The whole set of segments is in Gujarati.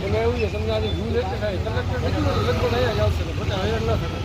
એમાં એવું છે તમને આજે ભૂલ એટલે થાય કલેક્ટર કીધું ને લગભગ અહીંયા જ આવશે બધા હેરાન ના થાય.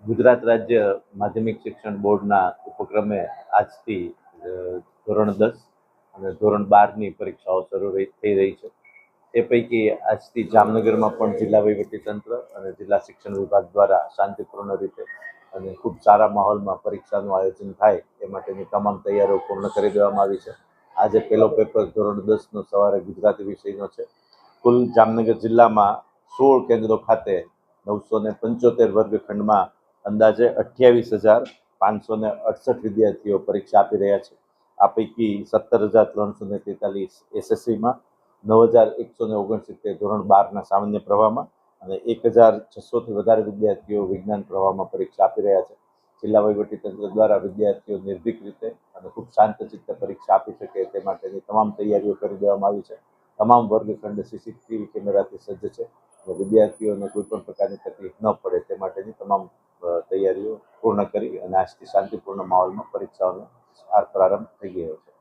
ગુજરાત રાજ્ય માધ્યમિક શિક્ષણ બોર્ડના ઉપક્રમે આજથી ધોરણ 10 અને ધોરણ 12ની પરીક્ષાઓ શરૂ થઈ રહી છે. એ પૈકી આજથી જામનગરમાં પણ જિલ્લા વહીવટીતંત્ર અને જિલ્લા શિક્ષણ વિભાગ દ્વારા શાંતિપૂર્ણ રીતે અને ખૂબ સારા માહોલમાં પરીક્ષાનું આયોજન થાય એ માટેની તમામ તૈયારીઓ પૂર્ણ કરી દેવામાં આવી છે. આજે પહેલો પેપર ધોરણ 10નો સવારે ગુજરાતી વિષયનો છે. કુલ જામનગર જિલ્લામાં 16 કેન્દ્રો ખાતે 975 વર્ગખંડમાં અંદાજે 28,568 વિદ્યાર્થીઓ પરીક્ષા આપી રહ્યા છે. આ પૈકી 17,343 એસએસસીમાં, 9,169 ધોરણ 12ના સામાન્ય પ્રવાહમાં અને 1,600થી વધારે વિદ્યાર્થીઓ વિજ્ઞાન પ્રવાહમાં પરીક્ષા આપી રહ્યા છે. જિલ્લા વહીવટીતંત્ર દ્વારા વિદ્યાર્થીઓ નિર્ભીક રીતે અને ખૂબ શાંતચિત્તે પરીક્ષા આપી શકે તે માટેની તમામ તૈયારીઓ કરી દેવામાં આવી છે. તમામ વર્ગખંડ સીસીટીવી કેમેરાથી સજ્જ છે અને વિદ્યાર્થીઓને કોઈ પણ પ્રકારની તકલીફ ન પડે તે માટેની તમામ તૈયારીઓ પૂર્ણ કરી અને આજથી શાંતિપૂર્ણ માહોલમાં પરીક્ષાઓનો પ્રારંભ થઈ ગયો છે.